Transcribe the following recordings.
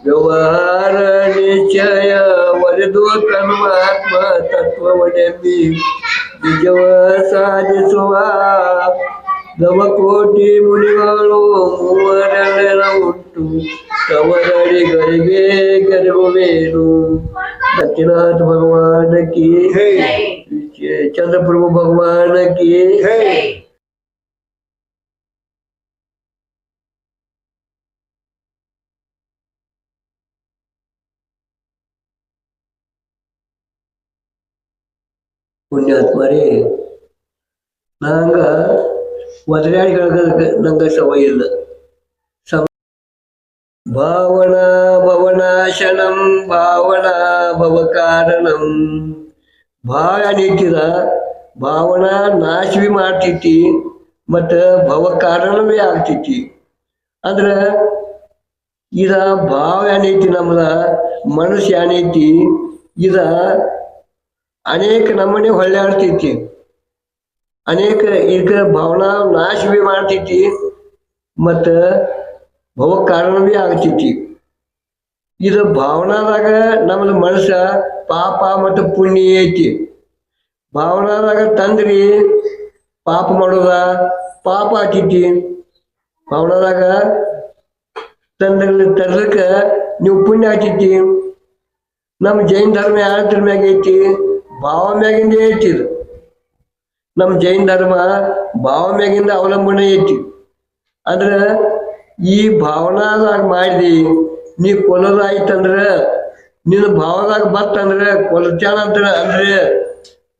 ವ್ಯವಹಾರ ನಿಶ್ಚಯ ಒರೆದು ತನ್ಮಾತ್ಮ ತತ್ವವನೆಂಬಿ ನಿಜವ ಸಾಧಿಸುವ ನವಕೋಟಿ ಮುನಿಗಳು ಮೂವರೆಲ್ಲ ಉಂಟು ತವರಡಿಗಳಿಗೆ ಗೆರಗುವೇನು. सत्यनाथ भगवान की चंद्रप्रभु भगवान की ಪುಣ್ಯಾತ್ಮರೇ, ನಂಗ ಒದರಾಡಿಗಳ ನಂಗ ಸವಯ ಇಲ್ಲ. ಭಾವನಾ ಭವನಾಶನಂ ಭಾವನಾ ಭವ ಕಾರಣಂ. ಭಾಳ ನಿಂತಿದ ಭಾವನಾ ನಾಶ ಬಿ ಮಾಡ್ತೈತಿ ಮತ್ತ ಭವ ಕಾರಣವೇ ಆಗ್ತೈತಿ. ಅಂದ್ರ ಇದ ಭಾವ ಏನೈತಿ ನಮ್ದ ಮನಸ್ಸು ಏನೈತಿ ಇದ ಅನೇಕ ನಮ್ಮನೆ ಹೊಳ್ಯಾಡ್ತೈತಿ. ಅನೇಕ ಈಗ ಭಾವನಾ ನಾಶ ಬಿ ಮಾಡ್ತೈತಿ ಮತ್ತ ಭವ ಕಾರಣ ಬಿ ಆಗ್ತೈತಿ. ಇದು ಭಾವನಾದಾಗ ನಮ್ದು ಮನಸ್ಸ ಪಾಪ ಮತ್ತು ಪುಣ್ಯ ಐತಿ. ಭಾವನಾದಾಗ ತಂದ್ರಿ ಪಾಪ ಮಾಡೋದ ಪಾಪ ಆಗ್ತೈತಿ. ಭಾವನಾದಾಗ ತರ್ಲಕ್ಕ ನೀವು ಪುಣ್ಯ ಆಗ್ತೈತಿ. ನಮ್ಮ ಜೈನ ಧರ್ಮ ಯಾವ ಮ್ಯಾಗ ಐತಿ? ಭಾವ ಮ್ಯಾಗಿಂದ ಐತಿ. ನಮ್ಮ ಜೈನ ಧರ್ಮ ಭಾವ ಮ್ಯಾಗಿಂದ ಅವಲಂಬನೆ ಐತಿ. ಅಂದ್ರ ಈ ಭಾವನಾದಾಗ ಮಾಡಿದಿ ನೀ ಕೊಲ್ಲೋದಾಯ್ತಂದ್ರ ನಿನ್ನ ಭಾವದಾಗ ಬತ್ತಂದ್ರ ಕೊಲ್ಚಾನ ಅಂತ ಅಂದ್ರೆ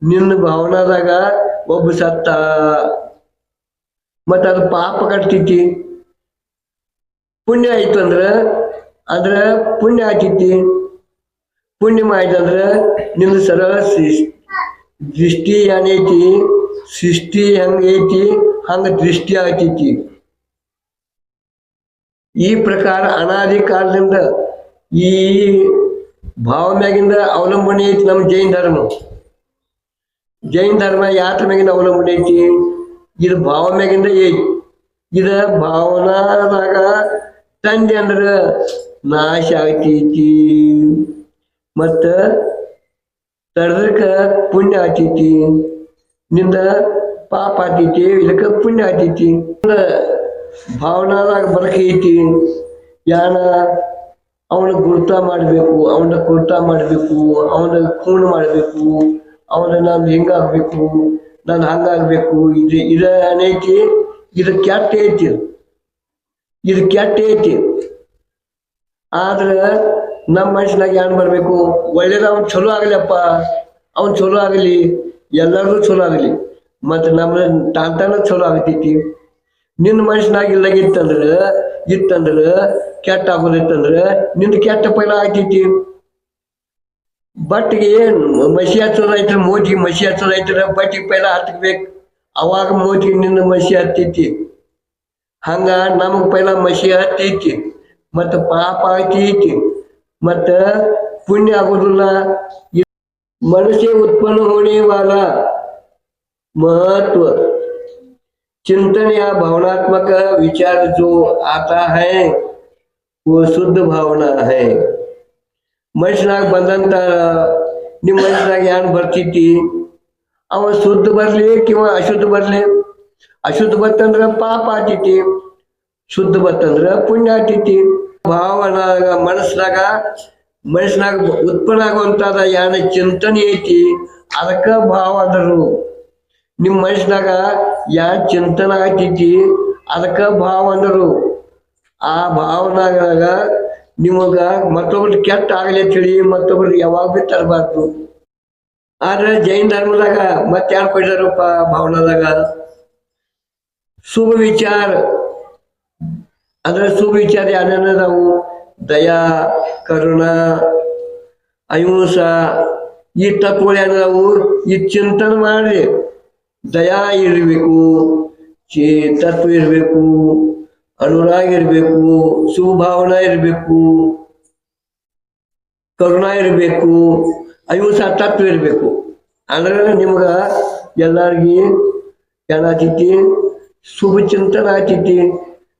ನಿನ್ನ ಭಾವನಾದಾಗ ಒಬ್ಬ ಸತ್ತ ಮತ್ತ ಅದು ಪಾಪ ಕಟ್ತೈತಿ. ಪುಣ್ಯ ಆಯ್ತು ಅಂದ್ರ ಪುಣ್ಯ ಆಗ್ತೈತಿ. ಪುಣ್ಯ ಮಾಡಿದಂದ್ರ ನಿನ್ನ ಸರಳ ದೃಷ್ಟಿ ಏನೈತಿ ಸೃಷ್ಟಿ ಹೆಂಗೈತಿ ಹಂಗ ದೃಷ್ಟಿ ಆಗ್ತೈತಿ. ಈ ಪ್ರಕಾರ ಅನಾದಿ ಕಾಲದಿಂದ ಈ ಭಾವ ಮ್ಯಾಗಿಂದ ಅವಲಂಬನೆ ಐತಿ ನಮ್ಮ ಜೈನ ಧರ್ಮ. ಜೈನ ಧರ್ಮ ಯಾತ್ರ ಮ್ಯಾಗಿಂದ ಅವಲಂಬನೆ ಐತಿ? ಇದು ಭಾವ ಮ್ಯಾಗಿಂದ ಐತಿ. ಇದ ಭಾವನಾದಾಗ ತಂದೆ ಅಂದ್ರ ನಾಶ ಆಗ್ತೈತಿ ಮತ್ತ ತಡದಕ್ಕ ಪುಣ್ಯ ಆಗ್ತೈತಿ. ನಿಂದ ಪಾಪ ಆಗ್ತೈತಿ ಇದಕ್ಕ ಪುಣ್ಯ ಆಗ್ತೈತಿ. ಭಾವನಾದಾಗ ಬರಕೈತಿ ಯಾನ ಅವನ ಗುರ್ತ ಮಾಡಬೇಕು, ಅವನ ಕುರ್ತ ಮಾಡಬೇಕು, ಅವನ ಖೂನ್ ಮಾಡಬೇಕು, ಅವನ ನಾನು ಹಿಂಗಾಗ್ಬೇಕು, ನಾನು ಹಂಗಾಗ್ಬೇಕು. ಇದ ಏನೈತಿ ಇದು ಕೆಟ್ಟ ಐತಿ. ಇದು ಕೆಟ್ಟ ಐತಿ. ಆದ್ರ ನಮ್ಮ ಮನುಷ್ಯನಾಗ ಏನ್ ಬರ್ಬೇಕು? ಒಳ್ಳೇದ ಅವ್ನು ಚಲೋ ಆಗ್ಲಪ್ಪ, ಅವ್ನು ಚಲೋ ಆಗಲಿ, ಎಲ್ಲರಿಗೂ ಚಲೋ ಆಗಲಿ, ಮತ್ತೆ ನಮ್ಮ ತಾಂತಾನ ಚಲೋ ಆಗ್ತೈತಿ. ನಿನ್ನ ಮನುಷ್ಯನಾಗ ಇತ್ತಂದ್ರ ಕೆಟ್ಟ ಆಗೋದಿತ್ತಂದ್ರ ನಿಂದ ಕೆಟ್ಟ ಪೈಲ ಆಗ್ತೈತಿ. ಬಟ್ಟಿಗೆ ಮಸಿ ಹಚ್ಚೋದ ಐತ್ರ ಮೋಜಿಗೆ ಮಸಿ ಹಚ್ಚೋದ ಐತ್ರ ಬಟ್ಟಿಗೆ ಪೈಲ ಹತ್ಬೇಕು. ಅವಾಗ ಮೋಜಿಗೆ ನಿನ್ನ ಮಸಿ ಹತ್ತೈತಿ. ಹಂಗ ನಮಗ್ ಪೈಲ ಮಸಿ ಹತ್ತೈತಿ ಮತ್ತ ಪಾಪ ಆಗ್ತೈತಿ मत पुण्य आगोदुल्ला मनुष्य उत्पन्न होने वाला महत्व चिंतन या भावनात्मक विचार जो आता है वो शुद्ध भावना है। मनुष्यनाग बंದಂತ ನಿಮ್ಮ ಮನುಷ್ಯನಾಗ ಏನು ಬರ್ತಿತಿ ಅವ ಶುದ್ಧ ಬರಲಿ ಕಿಂವಾ ಅಶುದ್ಧ ಬರಲಿ, ಅಶುದ್ಧ ಬತ್ತಂದ್ರ ಪಾಪ ಆತಿತಿ, ಶುದ್ಧ ಬತ್ತಂದ್ರ ಪುಣ್ಯ ಆತಿತಿ। ಭಾವನಾಗ ಮನಸ್ನಾಗ ಉತ್ಪನ್ನ ಆಗುವಂತಾದ ಯಾನ ಚಿಂತನೆ ಐತಿ ಅದಕ್ಕ ಭಾವ ಅದರು। ನಿಮ್ಮ ಮನಸ್ನಾಗ ಯಾನ್ ಚಿಂತನ ಆಗ್ತೈತಿ ಅದಕ್ಕ ಭಾವ ಅಂದರು। ಆ ಭಾವನಾಗ ನಿಮಗ ಮತ್ತೊಬ್ರು ಕೆಟ್ಟ ಆಗಲಿ ತಿಳಿ ಮತ್ತೊಬ್ರು ಯಾವಾಗ ಬಿ ತರಬಾರ್ದು। ಆದ್ರೆ ಜೈನ ಧರ್ಮದಾಗ ಮತ್ತೆ ಯಾರು ಕೊಡ್ತಾರಪ್ಪ ಭಾವನಾದಾಗ ಶುಭ ವಿಚಾರ ಅಂದ್ರೆ ಶುಭ ವಿಚಾರ ಯಾವ್ಯಾವು ದಯಾ ಕರುಣಾ ಅಹಿಂಸಾ ಈ ತತ್ವಗಳು ಏನದಾವು ಈ ಚಿಂತನೆ ಮಾಡಿ ದಯಾ ಇರಬೇಕು, ತತ್ವ ಇರಬೇಕು, ಅನುರಾಗ ಇರಬೇಕು, ಸುಭಾವನಾ ಇರಬೇಕು, ಕರುಣಾ ಇರಬೇಕು, ಅಹಿಂಸಾ ತತ್ವ ಇರಬೇಕು। ಅಂದ್ರೆ ನಿಮ್ಗ ಎಲ್ಲಾರ್ಗಿ ಏನಾಗ್ತೈತಿ ಶುಭ ಚಿಂತನೆ ಆಗ್ತೈತಿ।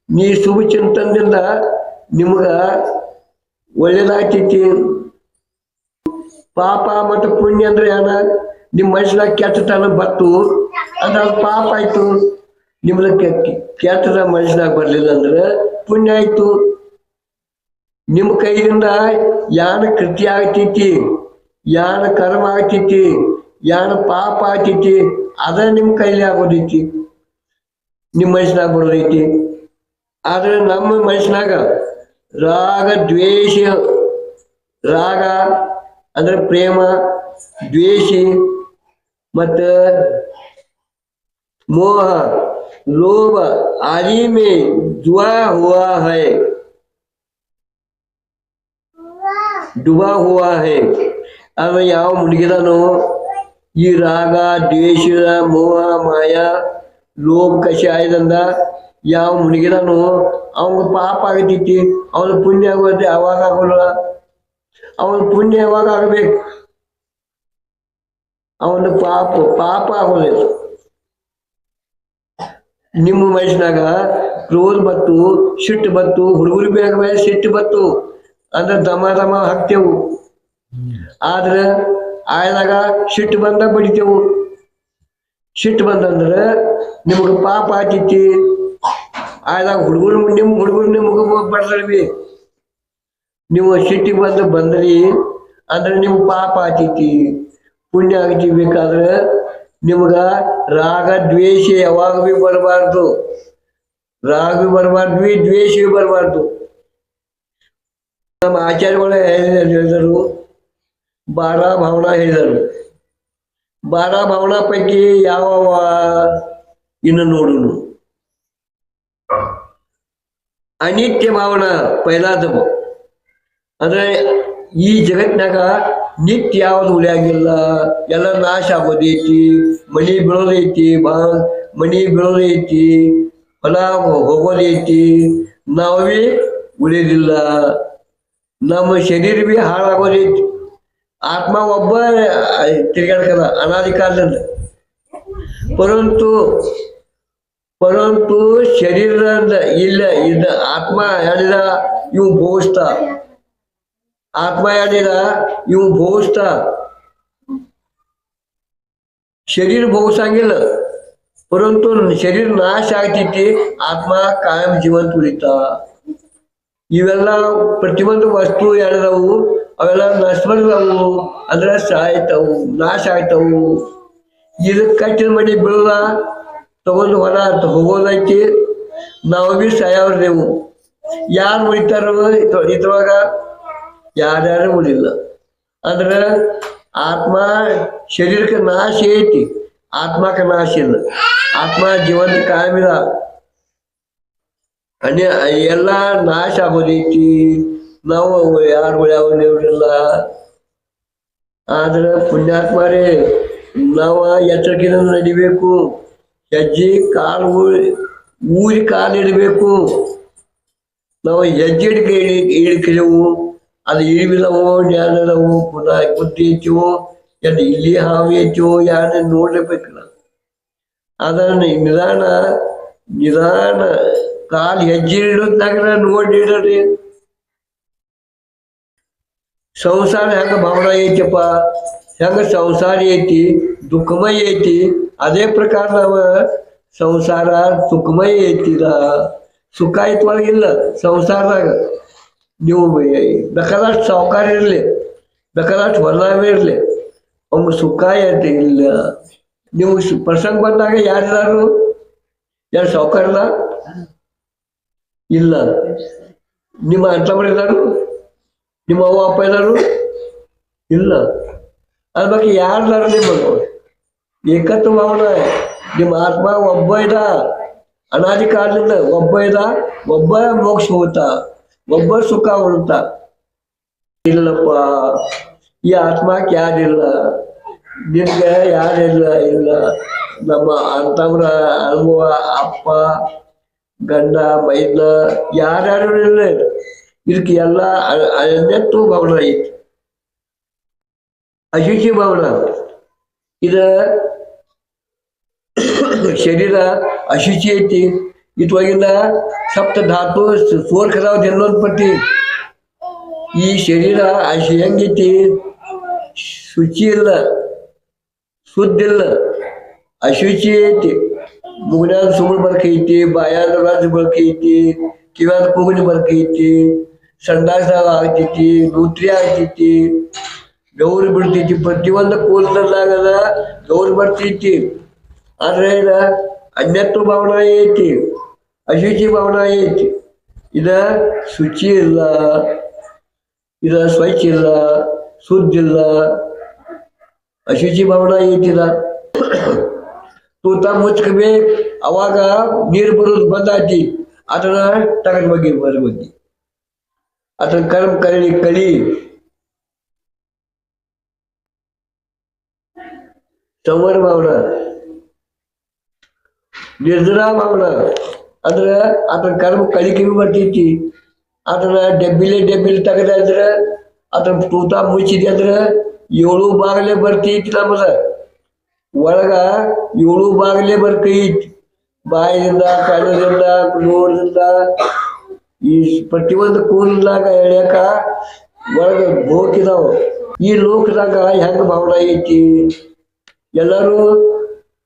ನೀ ಶುಭ ಚಿಂತನದಿಂದ ನಿಮ್ಗ ಒಳ್ಳೇದಾಗ್ತೈತಿ. ಪಾಪ ಮತ್ತು ಪುಣ್ಯ ಅಂದ್ರೆ ಏನ? ನಿಮ್ಮ ಮನುಷ್ಯನಾಗ ಕೆಟ್ಟತನ ಬತ್ತು ಅಂದ್ರೆ ಅದು ಪಾಪ ಆಯ್ತು. ನಿಮ್ದ ಕೆಟ್ಟದ ಮನುಷ್ಯನಾಗ ಬರ್ಲಿಲ್ಲ ಅಂದ್ರೆ ಪುಣ್ಯ ಆಯ್ತು. ನಿಮ್ಮ ಕೈಯಿಂದ ಯಾನ ಕೃತ್ಯ ಆಗ್ತೈತಿ, ಯಾನ ಕರ್ಮ ಆಗ್ತೈತಿ, ಯಾನ ಪಾಪ ಆಗ್ತೈತಿ, ಅದ ನಿಮ್ಮ ಕೈಲಿ ಆಗೋದೈತಿ, ನಿಮ್ಮ ಮನುಷ್ಯನಾಗ ಬರೋದೈತಿ. ಆದ್ರೆ ನಮ್ಮ ಮನುಷ್ಯನಾಗ ರಾಗ ದ್ವೇಷ, ರಾಗ ಅಂದ್ರೆ ಪ್ರೇಮ, ದ್ವೇಷಿ मत मोह लोभ आदि में जुआ हुआ है, डूबा हुआ है. अब ಯಾವ ಮುಳುಗಿದಾನೋ ಈ ರಾಗ ದ್ವೇಷ ಮೋಹ ಮಾಯಾ ಲೋಭ ಕಷ ಆಯ್ದಂದ ಯಾವ ಮುಳುಗಿದಾನೋ ಅವನ ಪಾಪ ಆಗತೈತಿ, ಅವನ ಪುಣ್ಯ ಆಗುತ್ತೆ. ಅವಾಗ ಆಗೋಲ್ಲ. ಅವನ ಪುಣ್ಯ ಯಾವಾಗ ಆಗ್ಬೇಕು? ಅವನ ಪಾಪ ಆಗೋದಿಲ್ಲ. ನಿಮ್ಮ ಮನುಷ್ಯನಾಗ ಕ್ರೋಧ ಬತ್ತು, ಸಿಟ್ಟು ಬತ್ತು, ಹುಡುಗರು ಬೇಗ ಸಿಟ್ಟು ಬತ್ತು ಅಂದ್ರೆ ದಮ ಹಾಕ್ತೇವು. ಆದ್ರೆ ಆಯ್ದಾಗ ಸಿಟ್ಟು ಬಂದಾಗ ಬಡಿತೇವು. ಸಿಟ್ಟು ಬಂದಂದ್ರೆ ನಿಮ್ಗೆ ಪಾಪ ಆತೈತಿ. ಆಯ್ದಾಗ ನಿಮ್ಮ ಹುಡುಗರು ನಿಮ್ಗೆ ಬಡ್ದಲ್ವಿ. ನೀವು ಸಿಟ್ಟಿಗೆ ಬಂದ್ರಿ ಅಂದ್ರೆ ನಿಮ್ಗೆ ಪಾಪ ಆತೈತಿ, ಪುಣ್ಯ ಆಗತಿ. ಬೇಕಾದ್ರೆ ನಿಮ್ಗ ರಾಗ ದ್ವೇಷ ಯಾವಾಗ ಭೀ ಬರಬಾರ್ದು. ರಾಗ ಭೀ ಬರಬಾರ್ದು, ದ್ವೇಷ ಭೀ ಬರಬಾರ್ದು. ನಮ್ಮ ಆಚಾರ್ಯಗಳು ಹೇಳಿದರು, 12 ಭಾವನಾ ಹೇಳಿದರು. 12 ಭಾವನಾ ಪೈಕಿ ಯಾವ ಇನ್ನು ನೋಡುನು. ಅನಿತ್ಯ ಭಾವನಾ ಪೈಲಾದ ಅಂದ್ರೆ ಈ ಜಗತ್ತಿನಾಗ ನಿತ್ಯ ಯಾವ್ದು ಉಳಿಯಾಗಿಲ್ಲ, ಎಲ್ಲ ನಾಶ ಆಗೋದೈತಿ. ಮನಿ ಬೀಳೋದೈತಿ, ಮನಿ ಬೀಳೋದೈತಿ, ಹೊಲ ಹೋಗೋದೈತಿ, ನಾವೇ ಉಳಿಯೋದಿಲ್ಲ. ನಮ್ಮ ಶರೀರ ಭೀ ಹಾಳಾಗೋದೈತಿ. ಆತ್ಮ ಒಬ್ಬ ತಿರ್ಗಾಡ್ಕಲ್ಲ ಅನಾದಿ ಕಾಲದಿಂದ. ಪರಂತು ಶರೀರ ಇಲ್ಲ ಇದ್ದ ಆತ್ಮ ಹೇಳಿದ ಇವು ಭೋಗಿಸ್ತಾ, ಆತ್ಮ ಹೇಳಿದ ಇವು ಭೋಗಿಸ್ತಾ. ಶರೀರ ಭೋಗಿಸಂಗಿಲ್ಲ, ಪರಂತು ಶರೀರ ನಾಶ ಆಗ್ತೈತಿ, ಆತ್ಮ ಕಾಯಂ ಜೀವಂತ ಉಳಿತಾ. ಇವೆಲ್ಲ ಪ್ರತಿಯೊಂದು ವಸ್ತು ಹೇಳಿದವು ಅವೆಲ್ಲ ನಷ್ಟವು ಅಂದ್ರೆ ಸಾಯ್ತವು, ನಾಶ ಆಗ್ತವು. ಇದಕ್ಕೆ ಕಟ್ಟಿದ ಮನೆ ಬೀಳಲ್ಲ, ತಗೊಂಡು ಹೊರ ಹೋಗೋದೈತಿ. ನಾವು ಭೀ ಸಾಯವ್ರದೇವು. ಯಾರು ಉಳಿತಾರೋ ಇದ್ರೊಳಗ? ಯಾರ್ಯಾರು ಉಳಿಲ್ಲ. ಅಂದ್ರೆ ಆತ್ಮ ಶರೀರಕ್ಕೆ ನಾಶ ಐತಿ, ಆತ್ಮಕ್ಕೆ ನಾಶ ಇಲ್ಲ. ಆತ್ಮ ಜೀವಂತ ಕಾಯಮಿಲ್ಲ, ಎಲ್ಲ ನಾಶ ಆಗೋದೈತಿ. ನಾವು ಯಾರು ಉಳಿಯಲ್ಲ. ಆದ್ರೆ ಪುಣ್ಯಾತ್ಮರೇ ನಾವು ಎಚ್ಚರಿಕೆಯಿಂದ ನಡಿಬೇಕು. ಹೆಜ್ಜೆ ಕಾಲು ಊರಿ ಕಾಲಿಡಬೇಕು. ನಾವು ಹೆಜ್ಜೆ ಇಳಿಕೆವು, ಅದು ಇಳಿಬಿದವೋ ಜ್ಞಾನದವು, ಪುನಃ ಬುದ್ಧಿ ಐತಿವೋ ಎಲ್ಲ ಇಲ್ಲಿ ಹಾವಿ ಐತಿವೋ ಯಾರನ್ನ ನೋಡ್ಲೇಬೇಕಲ್ಲ. ಅದನ್ನ ನಿಧಾನ ಕಾಲು ಹೆಜ್ಜೆ ಇಡೋದ್ನಾಗ ನೋಡಿಡ್ರಿ. ಸಂಸಾರ ಹೆಂಗ ಭಾವನ ಐತಿಪ್ಪ, ಹೆಂಗ ಸಂಸಾರ ಐತಿ, ದುಃಖಮಯ ಐತಿ, ಅದೇ ಪ್ರಕಾರ ನಾವ ಸಂಸಾರ ಸುಖಮಯ ಐತಿದ. ಸುಖ ಐತೊಳಗಿಲ್ಲ ಸಂಸಾರದಾಗ. ನೀವು ಬೇಕಾದಷ್ಟು ಸಾವುಕಾರ ಇರಲಿ, ಬೇಕಾದಷ್ಟು ಹೊಲವೇ ಇರಲಿ, ಅವ್ನ ಸುಖ ಐತಿ ಇಲ್ಲ. ನೀವು ಪ್ರಸಂಗ ಬಂದಾಗ ಯಾರಿದಾರು? ಯಾರು ಸಾವುಕಾರದ ಇಲ್ಲ. ನಿಮ್ಮ ಅಣ್ಣ ಇದ್ದಾರು, ನಿಮ್ಮ ಅವ್ವ ಅಪ್ಪ ಇದ್ದಾರು ಇಲ್ಲ. ಅದ್ರ ಬಗ್ಗೆ ಯಾರ್ದಾರು? ನಿಮ್ಮ ಏಕತ್ವ ಭಾವನ. ನಿಮ್ಮ ಆತ್ಮ ಒಬ್ಬ ಇದ, ಅನಾದಿ ಕಾಲದಿಂದ ಒಬ್ಬ ಇದ, ಒಬ್ಬ ಮೋಕ್ಷ ಹೋಗ್ತಾ, ಒಬ್ಬ ಸುಖ ಉಳ್ತ. ಇಲ್ಲಪ್ಪ, ಈ ಆತ್ಮಕ್ಕೆ ಯಾರಿಲ್ಲ, ನಿನ್ಗೆ ಯಾರಿಲ್ಲ. ಇಲ್ಲ ನಮ್ಮ ಅಂತವ್ರ ಅನುಭವ, ಅಪ್ಪ ಗಂಡ ಮೈದ ಯಾರ್ಯಾರು ಇಲ್ಲ. ಇದಕ್ಕೆ ಎಲ್ಲ ಅನ್ಯತ್ವ ಭಾವನ ಐತಿ, ಅಶುಚಿ ಭಾವನ. ಇದ ಶರೀರ ಅಶುಚಿ ಐತಿ. ಇದ್ವಾಗಿಂದ ಸಪ್ತ ಧಾತು ಸೋರ್ಕದಾವ್ ಎಲ್ಲೊಂದು ಪಟ್ಟಿ. ಈ ಶರೀರ ಅಷ್ಟು ಹೆಂಗೈತಿ, ಶುಚಿ ಇಲ್ಲ, ಸುದ್ದಿಲ್ಲ, ಅಶುಚಿ ಐತಿ. ಮುಗನ್ಯಾಗ ಸುಗುಳು ಬರ್ಕೈತಿ, ಬಾಯಾಗ ರಜ ಬರ್ಕೈತಿ, ಕಿವ್ಯಾಗ ಕೂಗಲಿ ಬರ್ಕೈತಿ, ಸಂಡಾಸ ಆಗ್ತೈತಿ, ನೂತ್ರಿ ಆಗ್ತೈತಿ, ಗೌರಿ ಬಿಡ್ತೈತಿ. ಪ್ರತಿಯೊಂದು ಕೂದಲಾಗದ ಗೌರಿ ಬರ್ತೈತಿ. ಆದ್ರೆ ಇದ ಅನ್ಯತ್ವ ಭಾವನ ಐತಿ, ಅಶುಚಿ ಭಾವನ ಐತಿ. ಇದ ಶುಚಿ ಇಲ್ಲ, ಇದ ಸ್ವಚ್ಛ ಇಲ್ಲ, ಸುದ್ದಿಲ್ಲ, ಅಶುಚಿ ಭಾವನ ಐತಿದ. ತೂತ ಮುಚ್ಕಬೇಕು, ಅವಾಗ ನೀರು ಬರೋದು ಬಂದಾತಿ. ಅದನ್ನ ತಗದ್ ಬಗ್ಗೆ ಬರ್ಬದ್ದಿ, ಅದನ್ನ ಕರ್ಮ ಕಳಿ ಸಂವರ ಭಾವನ, ನಿರ್ಜನ ಭಾವನ ಅಂದ್ರ ಅದನ್ನ ಕರ್ಮ ಕಳಿಕೆ ಬರ್ತೈತಿ. ಅದನ್ನ ಡೆಬ್ಬಿಲಿ ತೆಗದ್ರ ಅದನ್ನ ತೂತ ಮುಚ್ಚಿದೆ ಅಂದ್ರ 7 ಬಾಗಲೇ ಬರ್ತೈತಿ. ನಮ್ಮದ ಒಳಗ 7 ಬಾಗಲೇ ಬರ್ಕೈತಿ. ಬಾಯಿದಿಂದ, ಕಣ್ಣದಿಂದ, ನೋಡದಿಂದ, ಈ ಪ್ರತಿಯೊಂದು ಕೂದಲಾಗ ಎಳ್ಯಾಕ ಒಳಗ ಬೋಕಿದಾವ. ಈ ಲೋಕದಾಗ ಹೆಂಗ ಭಾವನ ಐತಿ, ಎಲ್ಲರೂ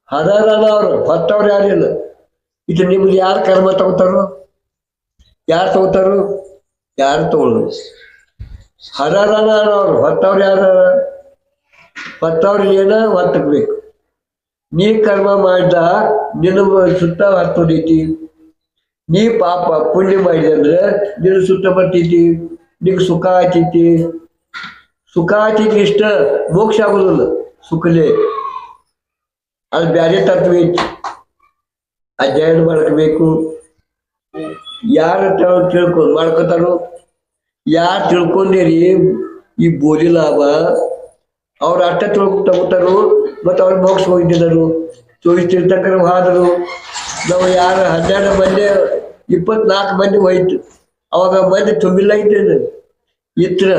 ಹದಾರದವ್ರು, ಹೊತ್ತವ್ರು ಯಾರಿಲ್ಲ. ಇದು ನಿಮ್ದು ಯಾರು ಕರ್ಮ ತಗೋತಾರೋ, ಯಾರು ತಗೋತಾರೋ, ಯಾರು ತಗೊಳ್ಳೋದು. ಹದಾರದವ್ರು, ಹೊತ್ತವ್ರು ಯಾರ, ಹೊತ್ತವ್ರಿಗೆ ಏನ ಹೊತ್ತಬೇಕು. ನೀ ಕರ್ಮ ಮಾಡಿದ ನಿನ್ನ ಸುತ್ತ ಹತ್ತೋದೈತಿ. ನೀ ಪಾಪ ಪುಣ್ಯ ಮಾಡಿದೆ ಅಂದ್ರೆ ನಿನ್ನ ಸುತ್ತ ಬರ್ತೈತಿ, ನಿಂಗೆ ಸುಖ ಆಯ್ತೈತಿ. ಸುಖ ಆಯ್ತೈತಿ ಇಷ್ಟ, ಮೋಕ್ಷ ಆಗೋದಿಲ್ಲ ಸುಖಲೇ. ಅದು ಬ್ಯಾರೆ ತತ್ವ ಐತಿ, ಅಧ್ಯಯನ ಮಾಡ್ಕೋಬೇಕು. ಯಾರು ಮಾಡ್ಕೋತಾರೋ, ಯಾರು ತಿಳ್ಕೊಂಡೇರಿ ಈ ಬೋಲಿ ಲಾಭ, ಅವ್ರು ಅಷ್ಟ ತಗೋತಾರು. ಮತ್ತು ಅವ್ರು ಮೋಕ್ಷ ಹೋಗಿದ್ದರು, 24 ತೀರ್ಥಂಕರು ಹೋದರು. ನಾವು ಯಾರು 12 ಮಂದಿ 24 ಮಂದಿ ಹೋಯ್ತು. ಅವಾಗ ಮಂದಿ ತುಂಬಿಲ್ಲ ಇದ್ದೇನೆ ಇತ್ರ,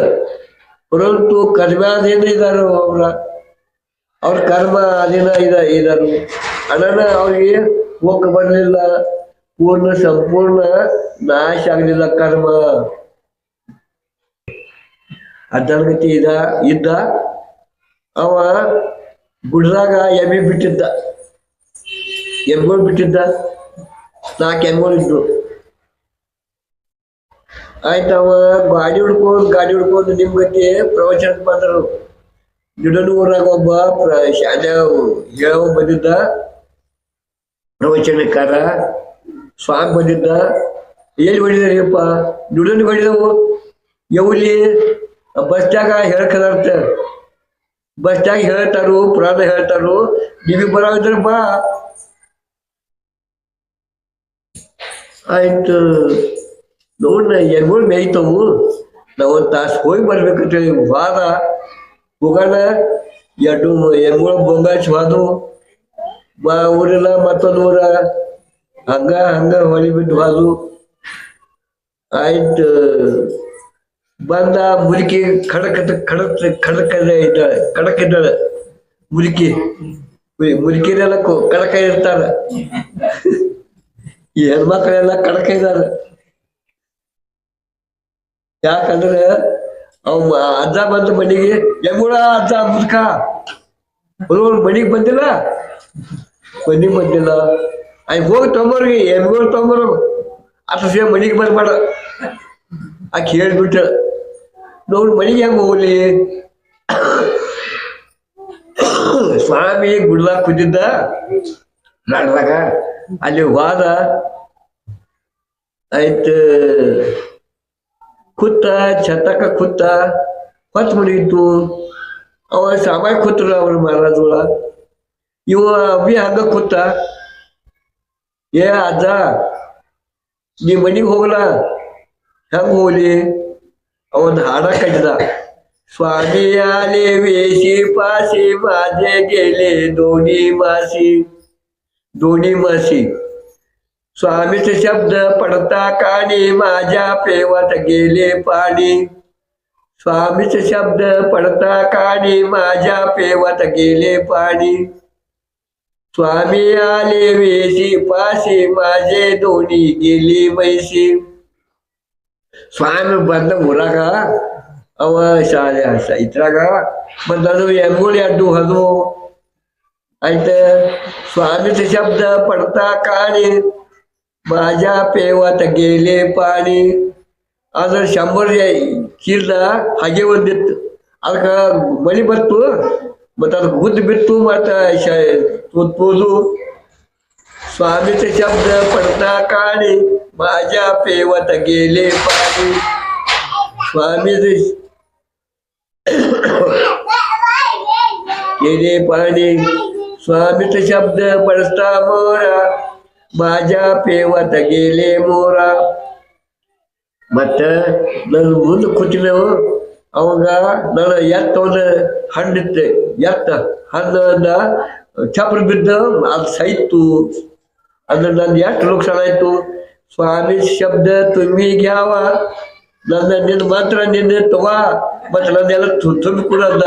ಪರಂತು ಕರ್ಮಾಧೀನ ಇದ್ದಾರು. ಅವ್ರ ಕರ್ಮ ಅಧೀನ ಇದ್ದಾರು. ಅನನ ಅವ್ರಿಗೆ ಹೋಗ ಬರಲಿಲ್ಲ, ಸಂಪೂರ್ಣ ನಾಶ ಆಗಲಿಲ್ಲ ಕರ್ಮ. ಅರ್ಧಗತಿ ಇದ್ದ ಅವ ಗುಡ್ದಾಗ ಎಮ್ಮೆ ಬಿಟ್ಟಿದ್ದ, ಎಮ್ಗಳು ಬಿಟ್ಟಿದ್ದ. 4 ಎಮ್ಗಳು ಇದ್ದು. ಆಯ್ತು, ಅವ ಗಾಡಿ ಹುಡ್ಕೊಂಡು ನಿಮ್ ಗತಿ ಪ್ರವಚನಕ್ಕೆ ಬಂದರು. ಗಿಡನೂರಾಗ ಒಬ್ಬ ಶಾಲೆ ಹೇಳವ ಬಂದಿದ್ದ, ಪ್ರವಚನಕಾರ ಸ್ವಾಮಿ ಬಂದಿದ್ದ. ಎಲ್ಲಿ ಹೊಡಿದಾರಪ್ಪ, ದುಡನ್ ಹೊಡಿದವು. ಎವಲಿ ಬಸ್ಟ್ಯಾಗ ಹೇಳ್ಕದಾರ್ಥ, ಬಸ್ಟ್ಯಾಗ ಹೇಳ್ತಾರು, ಪುರಾಣ ಹೇಳ್ತಾರು. ನಿಮಗೆ ಬರೋದ್ರ ಬಾ. ಆಯ್ತು, ನೋಡ್ನ ಎಮ್ಗಳು ಮೇಯ್ತವು. ನಾವು 1 ತಾಸು ಹೋಗಿ ಬರ್ಬೇಕಂತೇಳಿ ವಾದ ಹೋಗೋಣ. 2 ಎಮ್ಗಳು ಬೊಂಗಾಚ್ ಹೋದವು. ಊರಿಲ್ಲ ಮತ್ತೊಂದು ಊರ, ಹಂಗ ಹೊಳಿ ಬಿಟ್ಟು ಹೋದು. ಆಯ್ತು, ಬಂದ ಮುದುಕಿ ಖಡಕ್ ಇದ್ದಾಳೆ. ಮುದುಕಿರೆಲ್ಲ ಕಡಕ ಇರ್ತಾರ, ಈ ಹೆಣ್ಮಕ್ಳೆಲ್ಲ ಕಡಕ ಇದ್ದಾರೆ. ಯಾಕಂದ್ರೆ ಅವ್ ಅಜ್ಜ ಬಂದ ಮನೆಗೆ, ಎಮ್ಮುಳ ಅಜ್ಜ ಮುದುಕ ಮನೆಗೆ ಬಂದಿಲ್ಲ. ಹೋಗಿ ತೊಂಬರ್ಗಿ ಎಮ್ಗಳು ತೊಂಬರು. ಅಷ್ಟು ಮನೆಗೆ ಬರ್ಬೇಡ ಆಕೆ ಹೇಳ್ಬಿಟ್ಟ. ನೋಡು ಮನೆಗೆ ಹೆಂಗ ಹೋಗ್ಲಿ. ಸ್ವಾಮಿ ಗುಡ್ಲಾಗ ಕೂತಿದ್ದ ನಾಡ್ದಾಗ, ಅಲ್ಲಿ ಹೋದ. ಆಯ್ತು, ಛತ್ತಕ ಕೂತ, ಹೊತ್ತು ಮುಡಿಯಿತು. ಅವ ಸಾಮಾನ್ಯ ಕೂತ್ರ ಅವ್ರ ಮಹಾರಾಜಗಳ. ಇವ ಅಭಿ ಹಂಗ ಕೂತ, ಏ ಅಜ್ಜ ನೀ ಮನಿಗೆ ಹೋಗಲ್ಲ, ಹೆಂಗ ಹೋಗ್ಲಿ. ಅವನ್ ಹಾಡ ಕಟ್ಟಿದ, स्वामी आले वेशी पाशी माझे गेले दोन्ही मासी स्वामीचे शब्द पडता कानी माझ्या पेवात गेले पाणी स्वामीचे शब्द पडता कानी माझ्या पेवात गेले पाणी स्वामी आले वेशी पाशी माझे दोन्ही गेली मैशी स्वामी बंद ಊರಾಗ ಅವ ಶಾಲೆ ಇದ್ರಾಗ ಮತ್ತು ಅದು ಎಂಗುಳಿ ಅಡ್ಡು ಅದು ಆಯ್ತು. स्वामीचे शब्द पडता काळी माझ्या पेवात गेले पाणी. ಅದು 100 ಚೀಲ ಹಾಗೆ ಒಂದಿತ್ತು, ಅದಕ್ಕೆ ಮಳಿ ಬತ್ತು ಮತ್ತು ಅದಕ್ಕೆ ಗುದ್ದು ಬಿತ್ತು ಮತ್ತು ತೋದು. स्वामीचे शब्द पडता काळी माझ्या पेवात गेले पाणी. स्वामीचे गेले पाणी, स्वामीचे शब्द पडता मोरा माझ्या पेवात गेले मोरा. ಮತ್ತು ನಾನು ಮುಂದೆ ಕೂತಿದ್ದೆವು. ಅವಾಗ ನಾನು ಎತ್ತ ಒಂದು ಹಣ್ಣಿತ್ತೆ, ಎತ್ತ ಹಣ್ಣನ್ನ ಚಪ್ರ ಬಿದ್ದು ಅದು ಸೈತು. ಅಂದ್ರೆ ನನ್ನ ಎಷ್ಟು ನುಕ್ಸಾನ ಆಯ್ತು. ಸ್ವಾಮಿ ಶಬ್ದ ತುಂಬಿ घ्यावा, ನನ್ನ ನಿನ್ನ ಮಾತ್ರ ನಿನ್ನೆ ತಗೋ ಮತ್ತು ನನ್ನೆಲ್ಲ ತುಂಬಿ ಕೊಡಂದ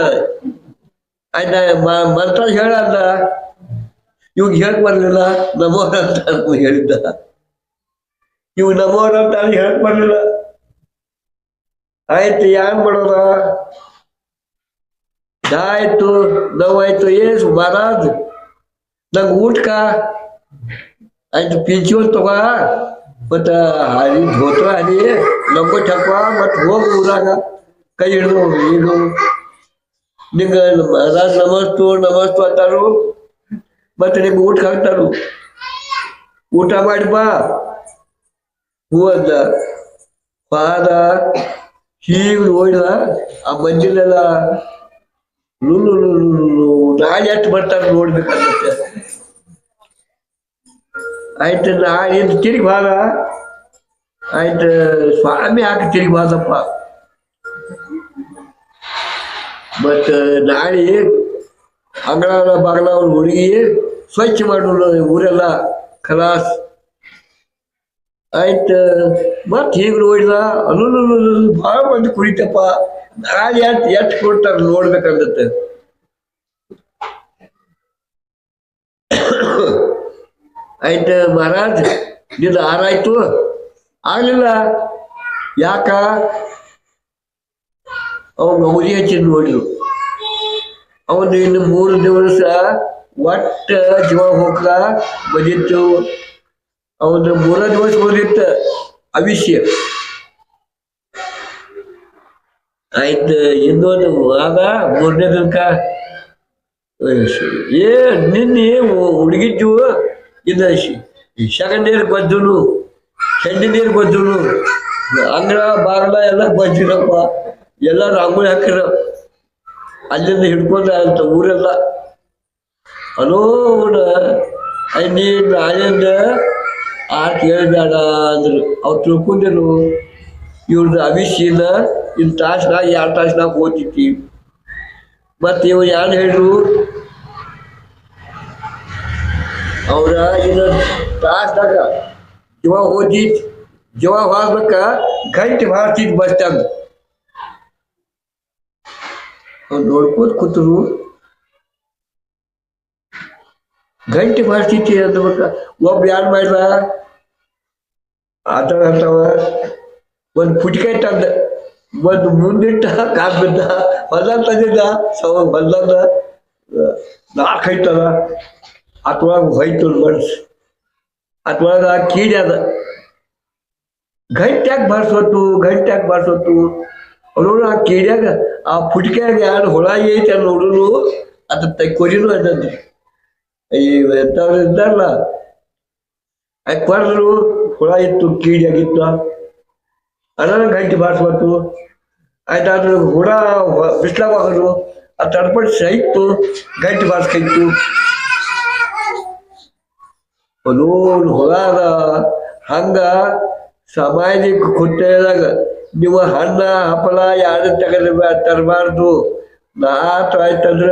ಆಯ್ತಾ. ಮಂತ್ರ ಹೇಳಂದ, ಇವಾಗ ಹೇಳಕ್ ಬರ್ಲಿಲ್ಲ. ನಮೋರ ಅಂತ ಹೇಳಿದ್ದ, ಇವ್ ನಮೋರ ಅಂತ ಹೇಳಕ್ ಬರ್ಲಿಲ್ಲ. ಆಯ್ತು, ಏನ್ ಮಾಡೋದ? ಆಯ್ತು, ನೋವಾಯ್ತು. ಏಸು ಮಹಾರಾಜ್ ನಂಗೆ ಊಟಕ ಆಯ್ತು ಪಿಂಚೋಲ್ ತಗೋ ಮತ್ತು ಹರಿ ಧೋತ್ರ ಹರಿ ಲಂಗೋಟ್ ಹಾಕುವ ಮತ್ತು ಹೋಗಿ ಊರಾಗ ಕೈ ಹಿಡಿದು ನೀನು ನಿಂಗೆ ಮಹಾರಾಜ್ ನಮಸ್ತು ನಮಸ್ತು ಅಂತಾರು ಮತ್ತು ನಿಂಗೆ ಊಟ ಹಾಕ್ತಾರು. ಊಟ ಮಾಡಿ ಬಾ ಹೂ ಅಂದ. ಪಾದ ಹೀಗೆ ನೋಡಿದ ಆ ಮಂಜಿಲೆಲ್ಲ ನಾಳೆ ಎಷ್ಟು ಬರ್ತಾರೆ ನೋಡ್ಬೇಕಂತೆ. ಆಯ್ತು, ನಾಳೆ ತಿರುಗಿ ಬಾರ. ಆಯ್ತು, ಸ್ವಾಮಿ ಹಾಕಿ ತಿರುಗಿ ಬಾದಪ್ಪ. ಮತ್ತು ನಾಳೆ ಅಂಗಳ ಬಾಗಲ ಹುಡುಗಿ ಸ್ವಚ್ಛ ಮಾಡೋದು ಊರೆಲ್ಲ ಖಲಾಸ್. ಆಯ್ತು, ಮತ್ತೆ ಹೀಗೆ ನೋಡಿದ ಅಲ್ಲೂ ಭಾಳ ಮಂದಿ ಕುಡಿತಪ್ಪ. ನಾಳೆ ಎಷ್ಟು ಕೊಡ್ತಾರೆ ನೋಡ್ಬೇಕಂದತ್ತೆ. ಆಯ್ತು, ಮಹಾರಾಜ್ ನಿಂದು ಆರಾಯ್ತು? ಆಗಲಿಲ್ಲ. ಯಾಕ? ಅವನು ಔಷಧಿ ಹಚ್ಚಿ ನೋಡಿದ್ರು. ಅವನು ಇನ್ನು 3 ದಿವಸ ಒಟ್ಟ ಜೀವ ಹೋಗ್ಲ ಬಂದಿತ್ತು. ಅವನು 3 ದಿವಸ ಹೋದಿತ್ತು ಅವಿಷ್ಯ. ಆಯ್ತು, ಇನ್ನೊಂದು ಆಗ 3ನೇ ದಿನಕ ನಿನ್ನೆ ಹುಡುಗಿದ್ದು ಇದು ಸಗಣಿ ನೀರು ಗೊಜ್ಜುನು, ಚಂಡಿ ನೀರು ಗೊಜ್ಜುನು, ಅಂಗಳ ಬಾಗಲ ಎಲ್ಲ ಗೊಜ್ಜಿರಪ್ಪ. ಎಲ್ಲ ರಂಗೋಲಿ ಹಾಕಿರ ಅಲ್ಲಿಂದ ಹಿಡ್ಕೊಂಡ ಅಂತ ಊರೆಲ್ಲ. ಅಲೋಣ ನೀ ನಾಳೆಯಿಂದ ಕೇಳಬೇಡ ಅಂದ್ರು. ಅವ್ರು ತಿಳ್ಕೊಂಡಿರು ಇವ್ರದ್ದು ಅವಿಷ್ಯನ ಇನ್ನು ತಾಸ್ನಾಗ 2 ತಾಸ್ನಾಗ ಓದ್ತಿತ್ತಿ. ಮತ್ತು ಇವ್ ಯಾರು ಹೇಳ್ರು, ಅವ್ರ ಇನ್ನು ತಾಸ್ನಾಗ ಜೀವ ಓದಿತ್, ಜೀವ ಹೋಗ್ಬೇಕ ಗಂಟೆ ಮಾಡ್ತಿದ್ ಬಸ್ ಸ್ಟ್ಯಾಂಡ್. ಅವ್ರು ನೋಡ್ಕೋತ ಕೂತರು. ಗಂಟೆ ಮಾಡ್ತಿತ್ತಿ ಅಂದ್ಬೇಕ. ಒಬ್ಬ ಯಾರು ಮಾಡ್ದ ಆಟ ಆಡ್ತಾವ. ಒಂದು ಪುಟಿಕಾಯಿ ತಂದ, ಒಂದು ಮುಂದಿಟ್ಟ ಕಾಲು ಬಿದ್ದ, ಹೊಲ ತಂದಿದ್ದ ಹೊಲ್ದಂದ 4 ಐತದ. ಅದ್ರೊಳಗೆ ಹೋಯ್ತು ಮನ್ಸು, ಅದ್ರೊಳಗೆ ಕೀಡಿ ಅದ. ಗಂಟ್ಯಾಗ ಬಾರ್ಸೋತು ನೋಡು. ಆ ಕೀಡ್ಯಾಗ ಆ ಪುಟಿಕಾಯಾಗ ಯಾರು ಹುಳ ಐತೆ ಅಲ್ಲಿ ನೋಡ್ರು ಅದ ಕೊರಿನು ಅದಂದ್ರಿ. ಎಂಥವ್ರು ಇದ್ದಾರಲ್ಲ ಅದು ಕೊಡ್ರು ಹುಳ ಇತ್ತು, ಕೀಡಿಯಾಗಿತ್ತು. ಅದನ್ನ ಗಂಟೆ ಬಾರಿಸ್ಬಾರ್ದು. ಆಯ್ತು, ಅದ್ರ ಹುಳ ಬಿಸ್ಲಾಗ ಹೋಗೋದು ಅದು ತಡ್ಪಟ್ಟು ಸಹಿತ್ತು ಗಂಟೆ ಬಾರಿಸ್ಕೈತು. ನೋಡು ಹುಳ ಅದ. ಹಂಗ ಸಾಮಾಜಿಕ ಕೃತ್ಯದಾಗ ನೀವು ಹಣ್ಣ ಹಪ್ಪಳ ಯಾರು ತರಬಾರ್ದು. ನಾತು ಆಯ್ತಂದ್ರ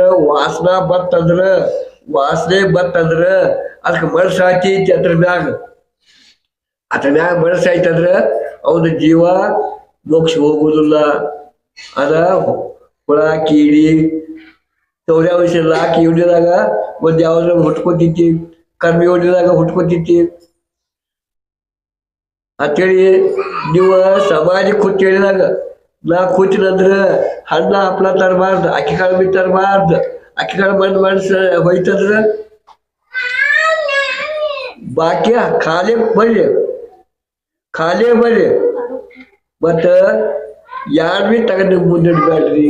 ವಾಸನೆ ಬತ್ತಂದ್ರ ಅದಕ್ಕೆ ಮನಸ್ಸು ಹಾಕೈತಿ. ಅದ್ರ ಮ್ಯಾಗ ಮನಸ್ಸು ಆಯ್ತಂದ್ರ ಅವನ ಜೀವ ಮೋಕ್ಷ ಹೋಗುದಿಲ್ಲ. ಅದ ಹುಳ ಕೀಡಿ ಸೌರ್ಯಾವಶ್ಯ ಹಾಕಿ ಯೋಡಿದಾಗ ಒಂದು ಯಾವ್ದ್ರ ಹುಟ್ಕೊತೈತಿ, ಕರ್ಮಿ ಯೋಡಿದಾಗ ಹುಟ್ಕೊತೈತಿ ಅಂತೇಳಿ ನೀವು ಸಮಾಜಕ್ಕೆ ಹುಟ್ಟು ಹೇಳಿದಾಗ ನಾ ಕೂತಿನಂದ್ರ ಹಣ್ಣ ಹಪ್ಳ ತರಬಾರ್ದು, ಅಕ್ಕಿ ಕಾಳು ಬಿ ತರಬಾರ್ದು. ಅಕ್ಕಿ ಕಾಳು ಬಂದ್ ಮಾಡಿಸ ಹೋಯ್ತಂದ್ರ ಬಾಕಿ ಖಾಲಿ ಬರ್ರಿ. ಮತ್ತ ಯಾರು ಬಿ ತಗೊಂಡು ಮುಂದಿಡ್ಬೇಡ್ರಿ.